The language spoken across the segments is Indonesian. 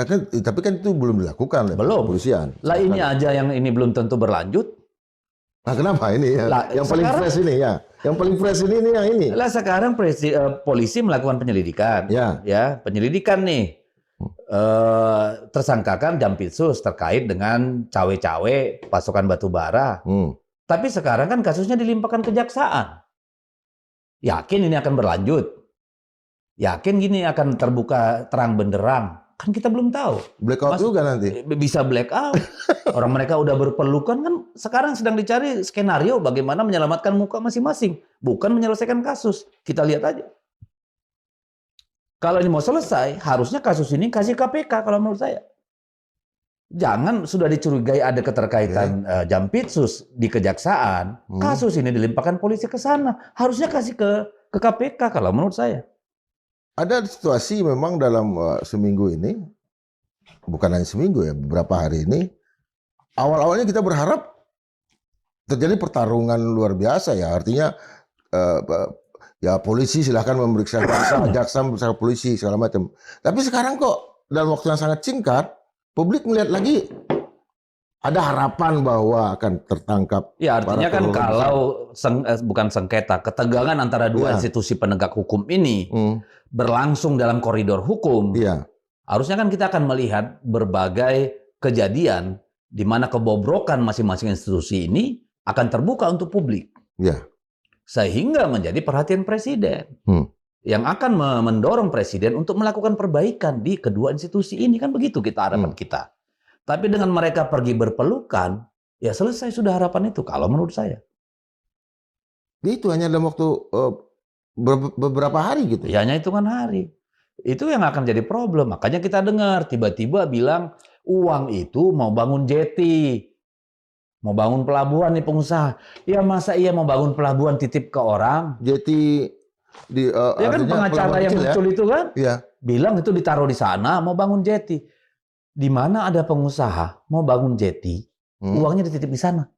Tapi kan itu belum dilakukan oleh Belum. kepolisian. Lah ini aja yang ini belum tentu berlanjut. Nah, kenapa ini ya? Lah, Yang paling sekarang- fresh ini ya. Yang paling fresh ini yang ini. Lah sekarang polisi melakukan penyelidikan. Ya. Penyelidikan nih. Tersangkakan Jampitsus terkait dengan cawe-cawe pasokan batu bara. Tapi sekarang kan kasusnya dilimpahkan kejaksaan. Yakin ini akan berlanjut? Yakin gini akan terbuka terang benderang? Kan kita belum tahu. Blackout juga nanti. Bisa blackout. Orang mereka udah berpelukan kan sekarang sedang dicari skenario bagaimana menyelamatkan muka masing-masing. Bukan menyelesaikan kasus. Kita lihat aja. Kalau ini mau selesai, harusnya kasus ini kasih KPK kalau menurut saya. Jangan sudah dicurigai ada keterkaitan Jampitsus di kejaksaan, kasus ini dilimpahkan polisi ke sana. Harusnya kasih ke KPK kalau menurut saya. Ada situasi memang dalam seminggu ini, bukan hanya seminggu ya, beberapa hari ini, awal-awalnya kita berharap terjadi pertarungan luar biasa ya. Artinya ya polisi silahkan memeriksa jaksa memeriksa polisi segala macam. Tapi sekarang kok dalam waktu yang sangat singkat, publik melihat lagi ada harapan bahwa akan tertangkap. Ya artinya kan kalau bukan sengketa, ketegangan antara dua institusi penegak hukum ini berlangsung dalam koridor hukum. Harusnya kan kita akan melihat berbagai kejadian di mana kebobrokan masing-masing institusi ini akan terbuka untuk publik. Sehingga menjadi perhatian presiden. Yang akan mendorong presiden untuk melakukan perbaikan di kedua institusi ini. Kan begitu kita harapan kita. Tapi dengan mereka pergi berpelukan, ya selesai sudah harapan itu kalau menurut saya. Itu hanya dalam waktu beberapa hari gitu. Ya, hanya hitungan hari. Itu yang akan jadi problem. Makanya kita dengar tiba-tiba bilang uang itu mau bangun jetty. Mau bangun pelabuhan nih pengusaha. Ya masa iya mau bangun pelabuhan titip ke orang? Jetty ya kan pengacara yang muncul itu kan? Bilang itu ditaruh di sana mau bangun jetty. Di mana ada pengusaha mau bangun jetty, uangnya dititip di sana.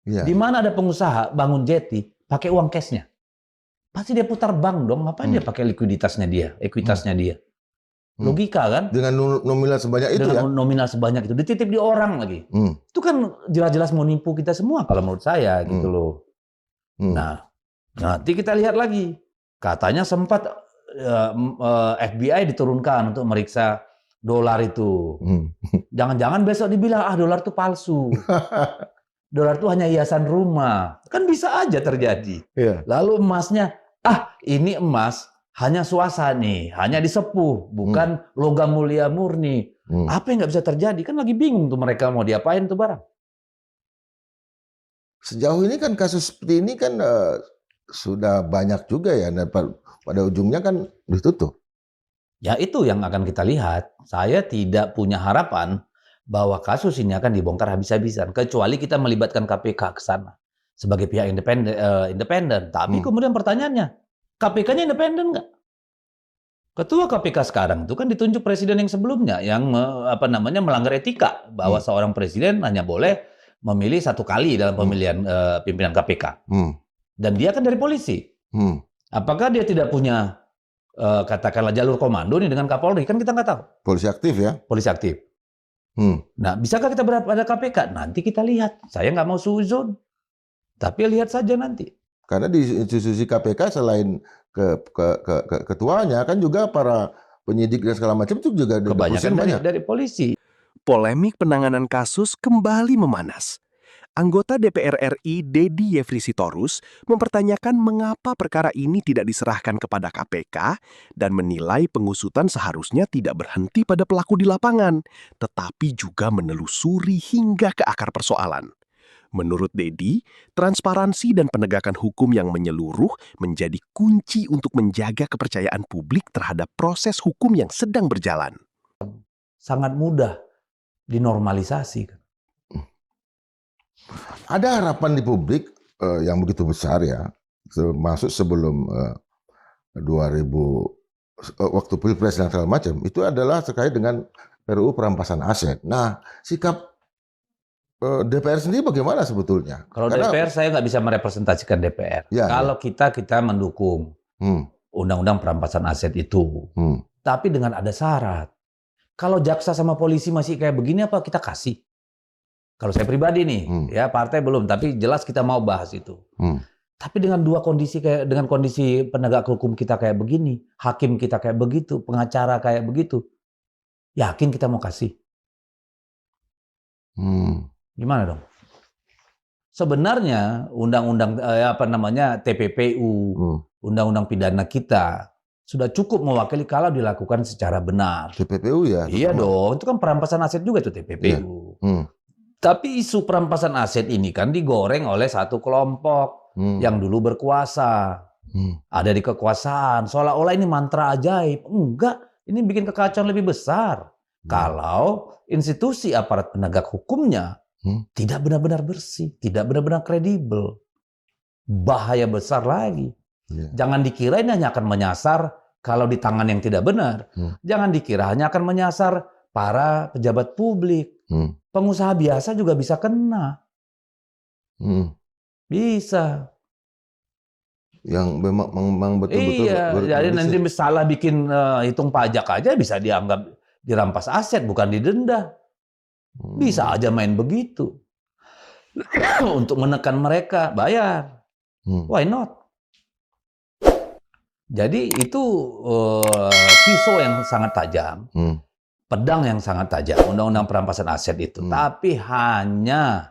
Di mana ada pengusaha bangun jetty, pakai uang cashnya. Pasti dia putar bank dong. Ngapain dia pakai ekuitasnya dia? Logika kan? Dengan nominal sebanyak itu Dengan nominal sebanyak itu. Dititip di orang lagi. Itu kan jelas-jelas mau nipu kita semua kalau menurut saya gitu loh. Nah, nanti kita lihat lagi. Katanya sempat FBI diturunkan untuk meriksa dolar itu. Jangan-jangan besok dibilang, dolar itu palsu. Dolar itu hanya hiasan rumah. Kan bisa aja terjadi. Lalu emasnya, ini emas hanya swasta nih, hanya disepuh, bukan logam mulia murni. Apa yang nggak bisa terjadi? Kan lagi bingung tuh mereka mau diapain tuh barang. Sejauh ini kan kasus seperti ini kan sudah banyak juga ya. Dan pada ujungnya kan ditutup. Ya itu yang akan kita lihat. Saya tidak punya harapan bahwa kasus ini akan dibongkar habis-habisan. Kecuali kita melibatkan KPK ke sana. Sebagai pihak independen. Tapi kemudian pertanyaannya, KPK-nya independen nggak? Ketua KPK sekarang itu kan ditunjuk presiden yang sebelumnya. Yang melanggar etika. Bahwa seorang presiden hanya boleh memilih satu kali dalam pemilihan pimpinan KPK. Dan dia kan dari polisi. Apakah dia tidak punya katakanlah jalur komando nih dengan Kapolri? Kan kita nggak tahu. Polisi aktif ya? Polisi aktif. Nah, bisakah kita berada pada KPK? Nanti kita lihat. Saya nggak mau suzon. Tapi lihat saja nanti. Karena di institusi KPK selain ketuanya kan juga para penyidik dan segala macam itu juga kebanyakan dari polisi. Polemik penanganan kasus kembali memanas. Anggota DPR RI Dedi Yefri Sitorus mempertanyakan mengapa perkara ini tidak diserahkan kepada KPK dan menilai pengusutan seharusnya tidak berhenti pada pelaku di lapangan, tetapi juga menelusuri hingga ke akar persoalan. Menurut Dedi, transparansi dan penegakan hukum yang menyeluruh menjadi kunci untuk menjaga kepercayaan publik terhadap proses hukum yang sedang berjalan. Sangat mudah dinormalisasi. Ada harapan di publik yang begitu besar ya, termasuk sebelum 2000 waktu Pilpres dan segala macam, itu adalah terkait dengan RUU perampasan aset. Nah, sikap DPR sendiri bagaimana sebetulnya? Kalau DPR saya nggak bisa merepresentasikan DPR. Kalau kita mendukung undang-undang perampasan aset itu, tapi dengan ada syarat. Kalau jaksa sama polisi masih kayak begini apa kita kasih? Kalau saya pribadi nih, ya partai belum, tapi jelas kita mau bahas itu. Tapi dengan dengan kondisi penegak hukum kita kayak begini, hakim kita kayak begitu, pengacara kayak begitu, yakin kita mau kasih? Gimana dong? Sebenarnya undang-undang TPPU, undang-undang pidana kita sudah cukup mewakili kalau dilakukan secara benar. TPPU ya? Iya dong, itu kan perampasan aset juga itu TPPU. Yeah. Tapi isu perampasan aset ini kan digoreng oleh satu kelompok yang dulu berkuasa. Ada di kekuasaan, seolah-olah ini mantra ajaib. Enggak, ini bikin kekacauan lebih besar. Kalau institusi aparat penegak hukumnya tidak benar-benar bersih, tidak benar-benar kredibel. Bahaya besar lagi. Jangan dikira ini hanya akan menyasar kalau di tangan yang tidak benar. Jangan dikira hanya akan menyasar para pejabat publik. Pengusaha biasa juga bisa kena. Bisa. Yang memang betul-betul. Iya, jadi nanti salah bikin hitung pajak aja bisa dianggap dirampas aset, bukan didenda. Bisa aja main begitu. Untuk menekan mereka, bayar. Why not? Jadi itu pisau yang sangat tajam, pedang yang sangat tajam, undang-undang perampasan aset itu. Tapi hanya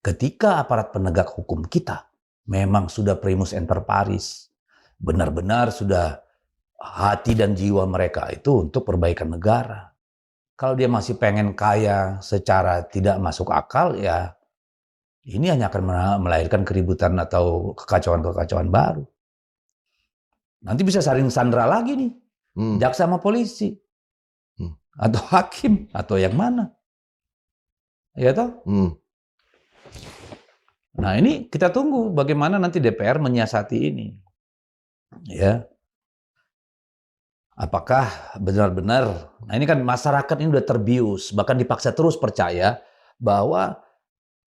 ketika aparat penegak hukum kita memang sudah primus inter pares, benar-benar sudah hati dan jiwa mereka itu untuk perbaikan negara. Kalau dia masih pengen kaya secara tidak masuk akal, ya ini hanya akan melahirkan keributan atau kekacauan-kekacauan baru. Nanti bisa saling sandra lagi nih, jaksa sama polisi, atau hakim, atau yang mana, ya toh? Nah ini kita tunggu bagaimana nanti DPR menyiasati ini, ya. Apakah benar-benar? Nah ini kan masyarakat ini udah terbius, bahkan dipaksa terus percaya bahwa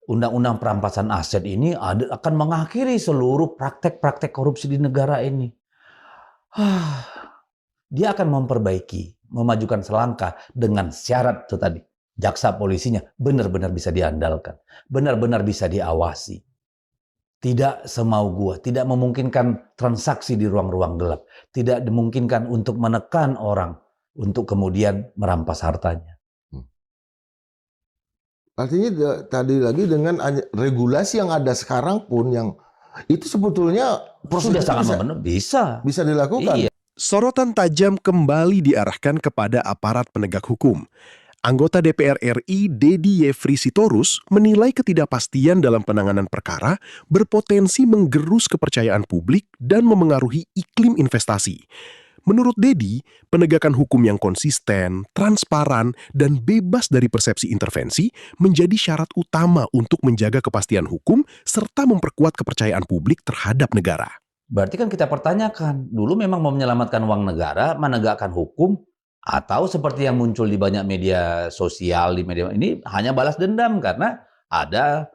undang-undang perampasan aset ini akan mengakhiri seluruh praktek-praktek korupsi di negara ini. Dia akan memperbaiki, memajukan selangkah dengan syarat itu tadi. Jaksa polisinya benar-benar bisa diandalkan, benar-benar bisa diawasi. Tidak semau gua, tidak memungkinkan transaksi di ruang-ruang gelap, tidak dimungkinkan untuk menekan orang untuk kemudian merampas hartanya. Artinya tadi lagi dengan regulasi yang ada sekarang pun yang itu sebetulnya sudah sangat memenuhi, bisa dilakukan. Iya. Sorotan tajam kembali diarahkan kepada aparat penegak hukum. Anggota DPR RI Dedi Yefri Sitorus menilai ketidakpastian dalam penanganan perkara berpotensi menggerus kepercayaan publik dan memengaruhi iklim investasi. Menurut Dedi, penegakan hukum yang konsisten, transparan, dan bebas dari persepsi intervensi menjadi syarat utama untuk menjaga kepastian hukum serta memperkuat kepercayaan publik terhadap negara. Berarti kan kita pertanyakan, dulu memang mau menyelamatkan uang negara, menegakkan hukum, atau seperti yang muncul di banyak media sosial, di media ini hanya balas dendam karena ada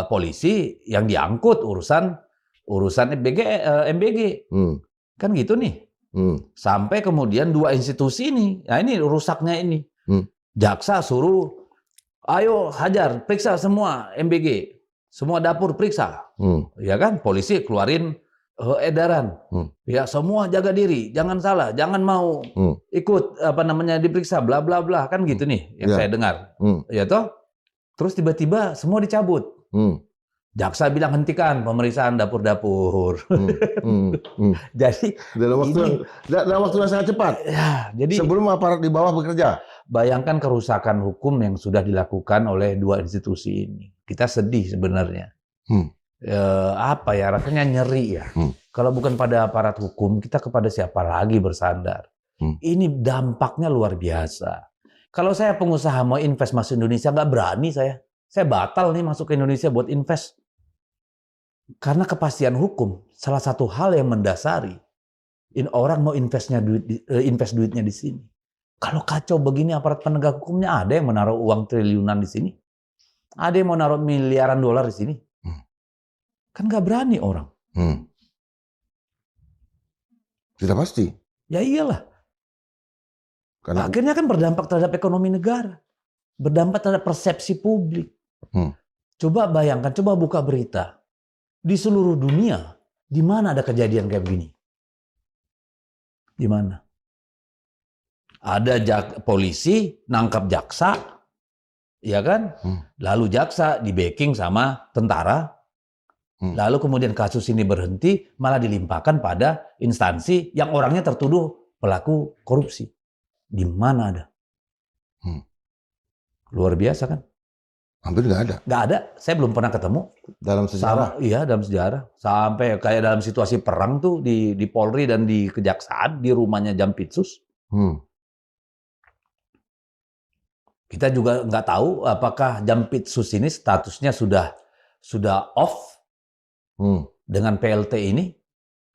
polisi yang diangkut urusan MBG. Kan gitu nih. Sampai kemudian dua institusi ini, nah ini rusaknya ini. Jaksa suruh, ayo hajar, periksa semua MBG. Semua dapur periksa. Ya kan, polisi keluarin edaran. Ya semua jaga diri, jangan salah, jangan mau ikut diperiksa bla bla bla, kan gitu nih yang saya dengar. Ya toh? Terus tiba-tiba semua dicabut. Jaksa bilang hentikan pemeriksaan dapur-dapur. Jadi dalam waktu yang sangat cepat. Ya, jadi sebelum aparat di bawah bekerja. Bayangkan kerusakan hukum yang sudah dilakukan oleh dua institusi ini. Kita sedih sebenarnya. Rasanya nyeri ya. Kalau bukan pada aparat hukum, kita kepada siapa lagi bersandar? Ini dampaknya luar biasa. Kalau saya pengusaha mau invest masuk Indonesia, nggak berani saya. Saya batal nih masuk ke Indonesia buat invest. Karena kepastian hukum, salah satu hal yang mendasari orang mau invest duitnya di sini. Kalau kacau begini aparat penegak hukumnya, ada yang menaruh uang triliunan di sini. Ada yang mau naruh miliaran dolar di sini. Kan nggak berani orang. Tidak pasti. Ya iyalah. Karena Akhirnya kan berdampak terhadap ekonomi negara. Berdampak terhadap persepsi publik. Coba bayangkan, coba buka berita. Di seluruh dunia, di mana ada kejadian kayak begini? Di mana? Ada polisi nangkap jaksa, ya kan? Lalu jaksa di backing sama tentara. Lalu kemudian kasus ini berhenti, malah dilimpahkan pada instansi yang orangnya tertuduh pelaku korupsi. Di mana ada? Luar biasa kan? hampir nggak ada Nggak ada. Saya belum pernah ketemu. dalam sejarah. Iya, dalam sejarah. Sampai kayak dalam situasi perang tuh di Polri dan di Kejaksaan, di rumahnya Jampitsus. Kita juga nggak tahu apakah Jampitsus ini statusnya sudah off dengan PLT ini.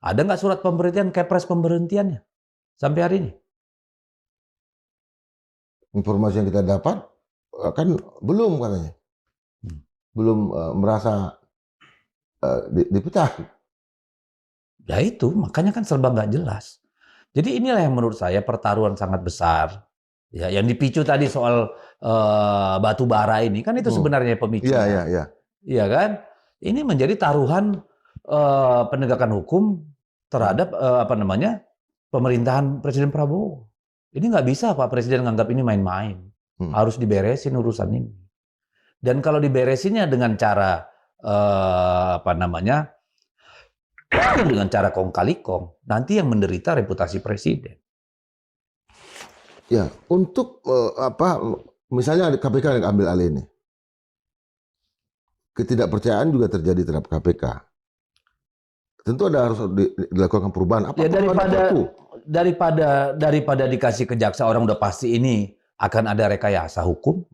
Ada nggak surat pemberhentian, kepres pemberhentiannya sampai hari ini? Informasi yang kita dapat kan belum katanya, belum merasa dipecat. Ya itu, makanya kan serba nggak jelas. Jadi inilah yang menurut saya pertaruhan sangat besar. Ya, yang dipicu tadi soal batu bara ini kan itu sebenarnya pemicu. Iya kan? Ini menjadi taruhan penegakan hukum terhadap pemerintahan Presiden Prabowo. Ini nggak bisa Pak Presiden nganggap ini main-main. Harus diberesin urusan ini. Dan kalau diberesinnya dengan cara dengan cara kong kali kong, nanti yang menderita reputasi presiden. Ya, untuk misalnya KPK yang ambil alih ini, ketidakpercayaan juga terjadi terhadap KPK. Tentu harus dilakukan perubahan. Apa Ya daripada dikasih ke jaksa orang udah pasti ini akan ada rekayasa hukum.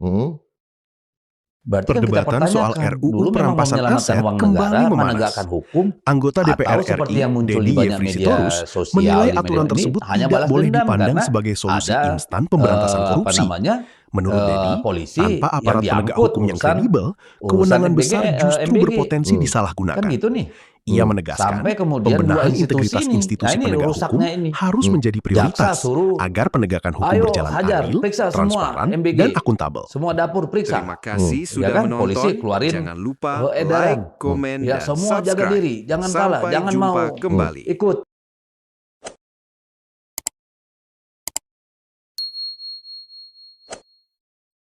Berarti Perdebatan soal RUU perampasan aset kembali memanas. Hukum, Anggota DPR RI, Dedi Yefrisi Torus, menilai aturan tersebut tidak boleh dipandang sebagai solusi instan pemberantasan korupsi. Menurut Dedi, tanpa aparat penegak hukum yang kredibel, kewenangan besar justru berpotensi disalahgunakan. Kan gitu nih. Ia menegaskan pembenahan integritas institusi penegak hukum harus menjadi prioritas agar penegakan hukum berjalan adil, transparan, dan akuntabel. Semua dapur periksa. Terima kasih sudah menonton. Polisi keluarin Jangan lupa edaran. like, komen, Ya dan semua jaga subscribe. diri. Jangan kalah. Sampai Jangan jumpa mau kembali. ikut